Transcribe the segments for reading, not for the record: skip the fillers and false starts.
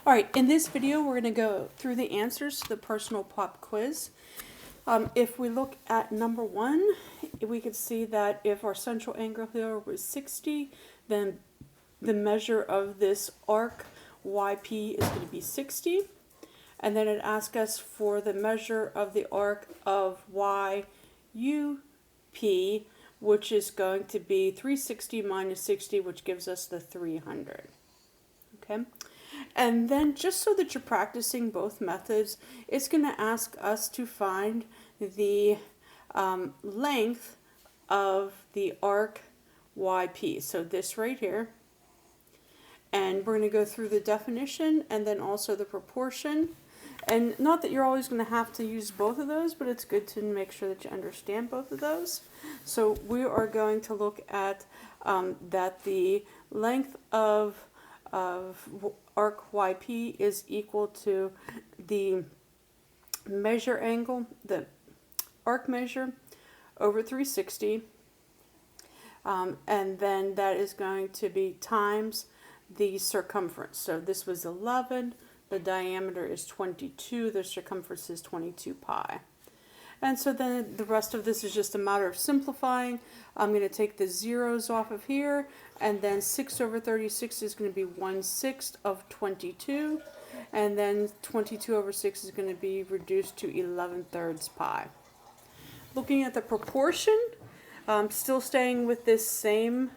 All right, in this video, we're going to go through the answers to the personal pop quiz. If we look at number 1, we could see that if our central angle here was 60, then the measure of this arc YP is going to be 60. And then it asks us for the measure of the arc of YUP, which is going to be 360 minus 60, which gives us the 300. Okay. And then just so that you're practicing both methods, it's going to ask us to find the length of the arc YP. So this right here. And we're going to go through the definition and then also the proportion. And not that you're always going to have to use both of those, but it's good to make sure that you understand both of those. So we are going to look at that the length of arc YP is equal to the measure angle, the arc measure over 360, and then that is going to be times the circumference. So this was 11, the diameter is 22, the circumference is 22 pi. And so then the rest of this is just a matter of simplifying. I'm going to take the zeros off of here, and then 6 over 36 is going to be 1/6 of 22, and then 22 over 6 is going to be reduced to 11/3 pi. Looking at the proportion, still staying with this same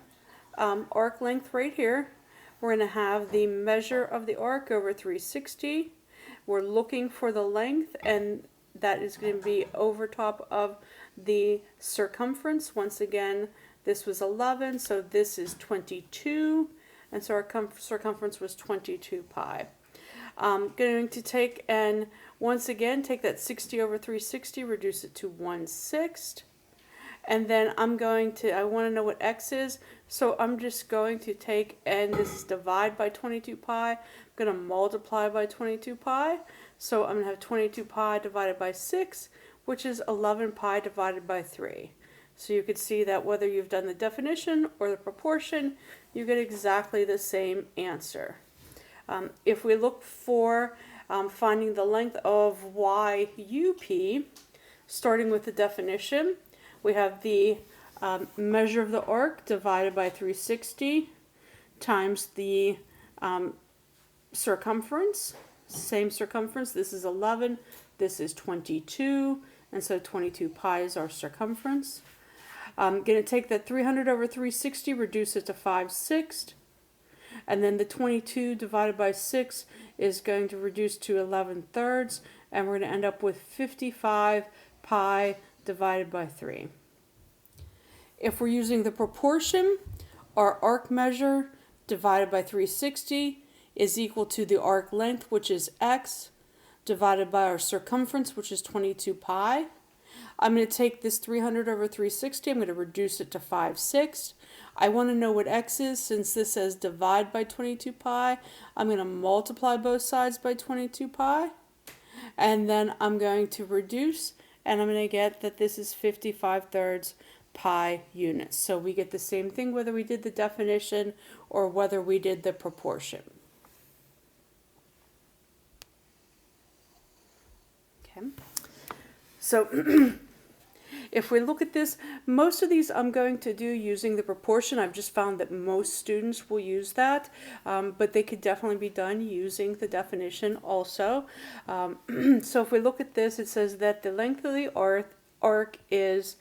arc length right here. We're going to have the measure of the arc over 360. We're looking for the length, and that is going to be over top of the circumference. Once again, this was 11, so this is 22, and so our circumference was 22 pi. I'm going to take, and once again, take that 60 over 360, reduce it to 1/6. And then I want to know what x is, so I'm just going to take, and this is divide by 22 pi. I'm going to multiply by 22 pi. So I'm going to have 22 pi divided by 6, which is 11 pi divided by 3. So you could see that whether you've done the definition or the proportion, you get exactly the same answer. If we look for finding the length of YUP, starting with the definition, we have the measure of the arc divided by 360 times the circumference. Same circumference. This is 11, this is 22, and so 22 pi is our circumference. I'm going to take that 300 over 360, reduce it to 5/6, and then the 22 divided by 6 is going to reduce to 11/3, and we're going to end up with 55 pi divided by 3. If we're using the proportion, our arc measure divided by 360 is equal to the arc length, which is x, divided by our circumference, which is 22 pi. I'm going to take this 300 over 360, I'm going to reduce it to 5/6. I want to know what x is. Since this says divide by 22 pi, I'm going to multiply both sides by 22 pi. And then I'm going to reduce, and I'm going to get that this is 55/3 pi units. So we get the same thing whether we did the definition or whether we did the proportion. Okay. So if we look at this, most of these I'm going to do using the proportion. I've just found that most students will use that, but they could definitely be done using the definition also. So if we look at this, it says that the length of the arc is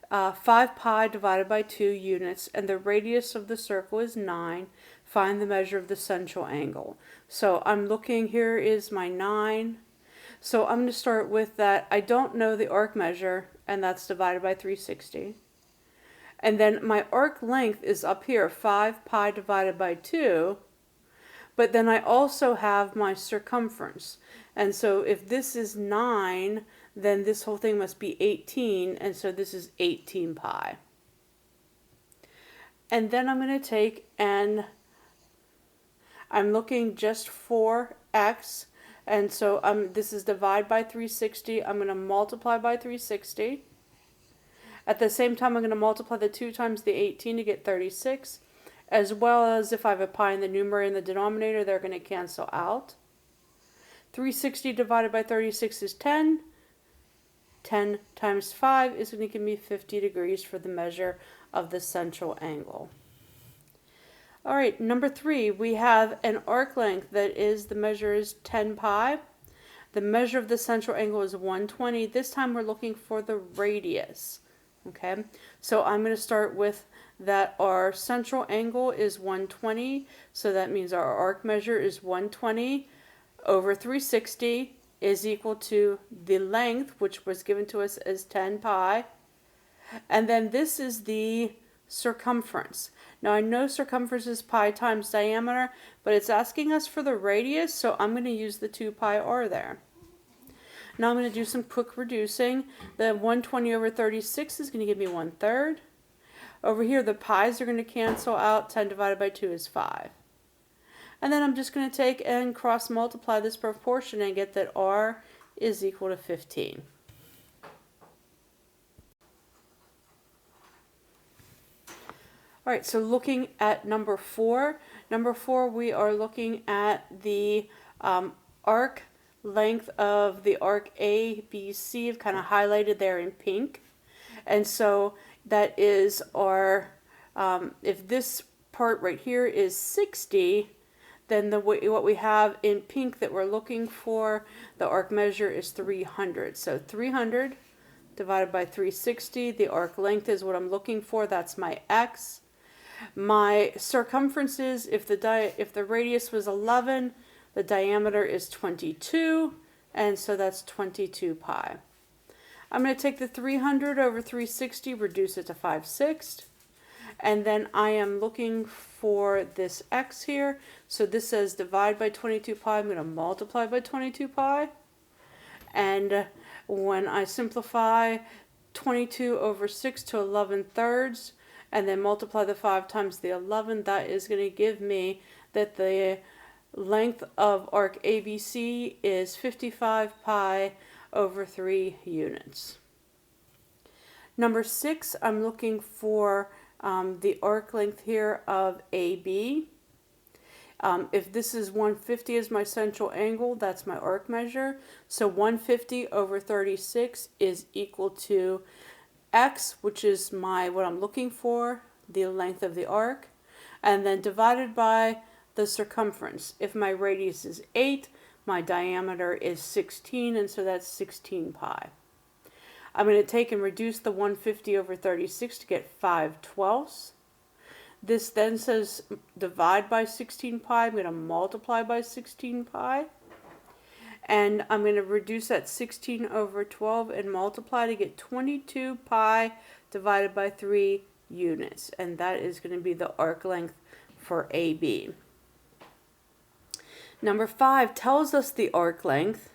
5 pi divided by 2 units, and the radius of the circle is 9. Find the measure of the central angle. So I'm looking, here is my 9. So I'm going to start with that. I don't know the arc measure, and that's divided by 360. And then my arc length is up here, 5 pi divided by 2. But then I also have my circumference. And so if this is 9, then this whole thing must be 18, and so this is 18 pi. And then I'm going to take, and I'm looking just for x, and so this is divide by 360. I'm going to multiply by 360. At the same time, I'm going to multiply the 2 times the 18 to get 36. as well as if I have a pi in the numerator and the denominator, they're going to cancel out. 360 divided by 36 is 10. 10 times 5 is going to give me 50 degrees for the measure of the central angle. All right, number 3, we have an arc length that is, the measure is 10 pi. The measure of the central angle is 120. This time we're looking for the radius. Okay, so I'm going to start with that our central angle is 120. So that means our arc measure is 120 over 360 is equal to the length, which was given to us as 10 pi. And then this is the circumference. Now I know circumference is pi times diameter, but it's asking us for the radius, so I'm going to use the 2 pi r there. Now I'm going to do some quick reducing. The 120 over 36 is going to give me 1/3. Over here the pi's are going to cancel out. 10 divided by 2 is 5. And then I'm just going to take and cross multiply this proportion and get that r is equal to 15. All right, so looking at number 4. Number 4, we are looking at the arc length of the arc ABC. I've kind of highlighted there in pink. And so that is our, if this part right here is 60, then what we have in pink that we're looking for, the arc measure is 300. So 300 divided by 360, the arc length is what I'm looking for. That's my x. My circumference is, if the radius was 11, the diameter is 22, and so that's 22 pi. I'm going to take the 300 over 360, reduce it to 5/6, and then I am looking for this x here. So this says divide by 22 pi. I'm going to multiply by 22 pi, and when I simplify 22 over 6 to 11/3, and then multiply the 5 times the 11, that is going to give me that the length of arc ABC is 55 pi over 3 units. Number 6, I'm looking for the arc length here of AB. If this is 150 as my central angle, that's my arc measure. So 150 over 36 is equal to x, which is what I'm looking for, the length of the arc, and then divided by the circumference. If my radius is 8, my diameter is 16, and so that's 16 pi. I'm going to take and reduce the 150 over 36 to get 5/12. This then says divide by 16 pi. I'm going to multiply by 16 pi. And I'm going to reduce that 16 over 12 and multiply to get 22 pi divided by 3 units. And that is going to be the arc length for AB. Number 5 tells us the arc length.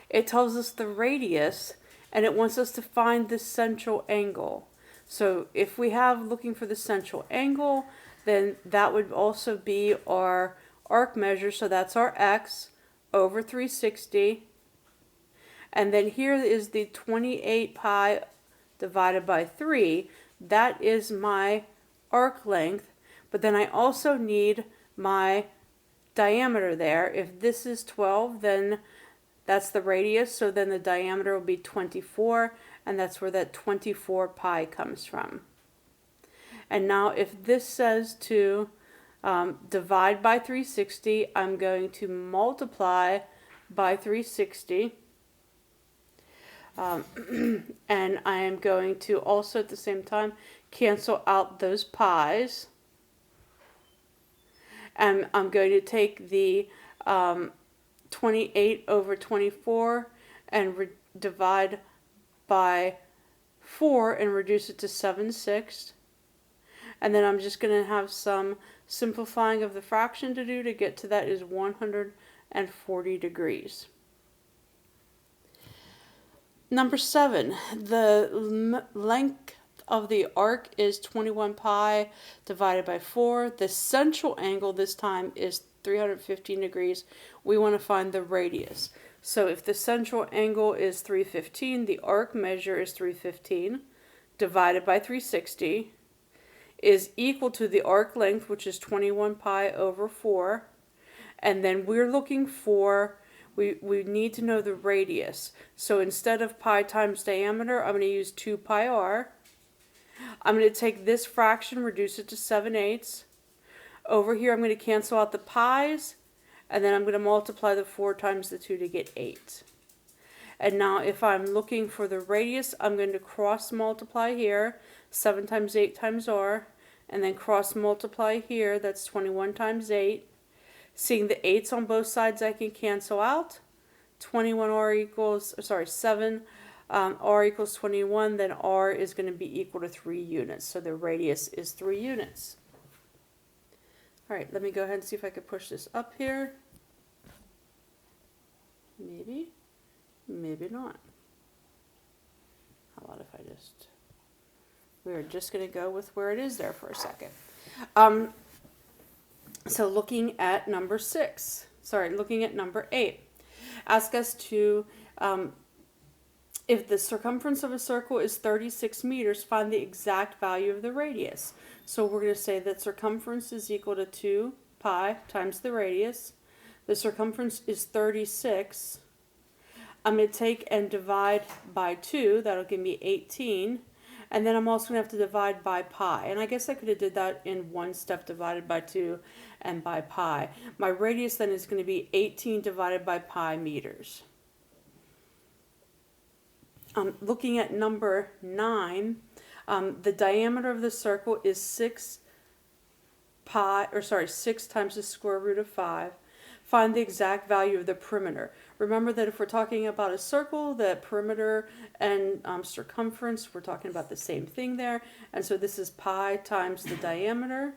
It tells us the radius, and it wants us to find the central angle. So if we have looking for the central angle, then that would also be our arc measure. So that's our x over 360, and then here is the 28 pi divided by 3. That is my arc length, but then I also need my diameter there. If this is 12, then that's the radius, so then the diameter will be 24, and that's where that 24 pi comes from. And now if this says to divide by 360, I'm going to multiply by 360, and I am going to also at the same time cancel out those pi's, and I'm going to take the 28 over 24 and divide by 4 and reduce it to 7/6. And then I'm just going to have some simplifying of the fraction to do to get to that is 140 degrees. Number 7, the length of the arc is 21 pi divided by 4. The central angle this time is 315 degrees. We want to find the radius. So if the central angle is 315, the arc measure is 315 divided by 360 is equal to the arc length, which is 21 pi over 4. And then we're looking for, we need to know the radius. So instead of pi times diameter, I'm going to use 2 pi r. I'm going to take this fraction, reduce it to 7/8. Over here, I'm going to cancel out the pi's, and then I'm going to multiply the 4 times the 2 to get 8. And now if I'm looking for the radius, I'm going to cross multiply here, 7 times 8 times r, and then cross multiply here, that's 21 times 8. Seeing the 8's on both sides, I can cancel out. 7 r equals 21, then r is going to be equal to 3 units. So the radius is 3 units. All right, let me go ahead and see if I can push this up here. Maybe, maybe not. How about if I just, we're just going to go with where it is there for a second. So looking at number 8, ask us to, if the circumference of a circle is 36 meters, find the exact value of the radius. So we're going to say that circumference is equal to 2 pi times the radius. The circumference is 36. I'm going to take and divide by 2. That'll give me 18. And then I'm also going to have to divide by pi. And I guess I could have did that in one step, divided by 2 and by pi. My radius then is going to be 18 divided by pi meters. Looking at number 9, the diameter of the circle is 6 times the square root of 5. Find the exact value of the perimeter. Remember that if we're talking about a circle, the perimeter and circumference, we're talking about the same thing there. And so this is pi times the diameter,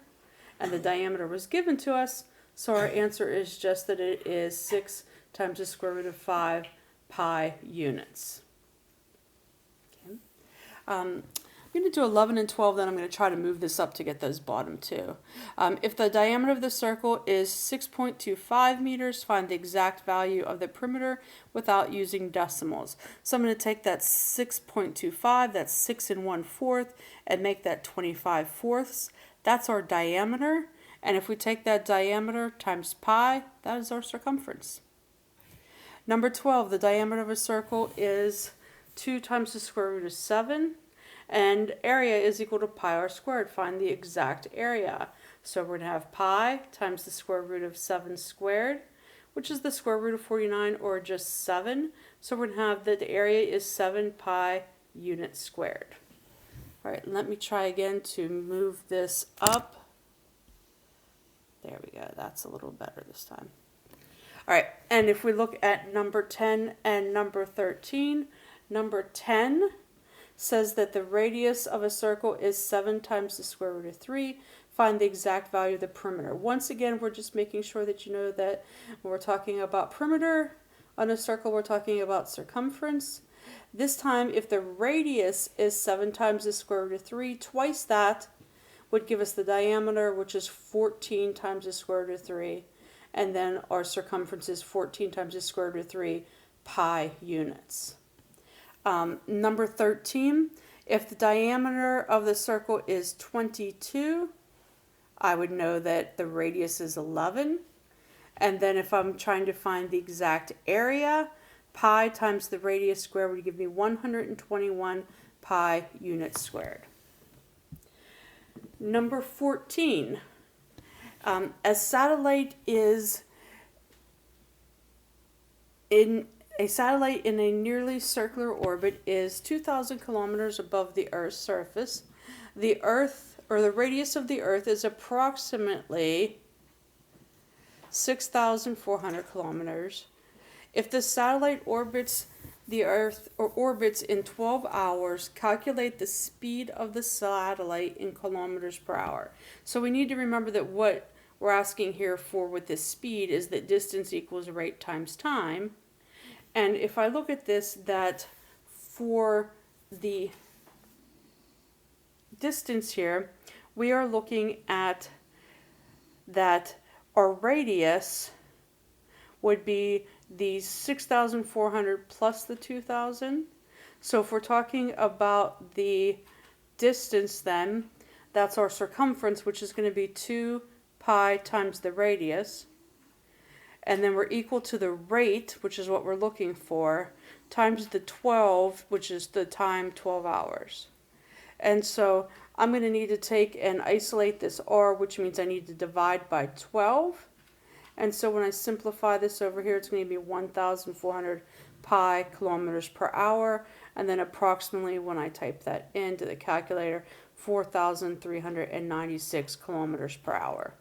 and the diameter was given to us. So our answer is just that it is 6 times the square root of 5 pi units. Okay. I'm going to do 11 and 12, then I'm going to try to move this up to get those bottom two. If the diameter of the circle is 6.25 meters, find the exact value of the perimeter without using decimals. So I'm going to take that 6.25, that's 6 1/4, and make that 25/4. That's our diameter. And if we take that diameter times pi, that is our circumference. Number 12, the diameter of a circle is 2 times the square root of 7. And area is equal to pi r squared. Find the exact area. So we're going to have pi times the square root of 7 squared, which is the square root of 49, or just 7. So we're going to have that the area is 7 pi units squared. All right, let me try again to move this up. There we go. That's a little better this time. All right, and if we look at number 10 and number 13, number 10 says that the radius of a circle is 7 times the square root of 3. Find the exact value of the perimeter. Once again, we're just making sure that you know that when we're talking about perimeter on a circle, we're talking about circumference. This time, if the radius is 7 times the square root of 3, twice that would give us the diameter, which is 14 times the square root of 3. And then our circumference is 14 times the square root of 3 pi units. Number 13, if the diameter of the circle is 22, I would know that the radius is 11. And then if I'm trying to find the exact area, pi times the radius squared would give me 121 pi units squared. Number 14, a satellite in a nearly circular orbit is 2,000 kilometers above the Earth's surface. The Earth, or the radius of the Earth, is approximately 6,400 kilometers. If the satellite orbits the Earth, or orbits in 12 hours, calculate the speed of the satellite in kilometers per hour. So we need to remember that what we're asking here for with this speed is that distance equals rate times time. And if I look at this, that for the distance here, we are looking at that our radius would be the 6,400 plus the 2,000. So if we're talking about the distance, then that's our circumference, which is going to be 2 pi times the radius. and then we're equal to the rate, which is what we're looking for, times the 12, which is the time, 12 hours. And so I'm going to need to take and isolate this r, which means I need to divide by 12. And so when I simplify this over here, it's going to be 1,400 pi kilometers per hour. And then approximately, when I type that into the calculator, 4,396 kilometers per hour.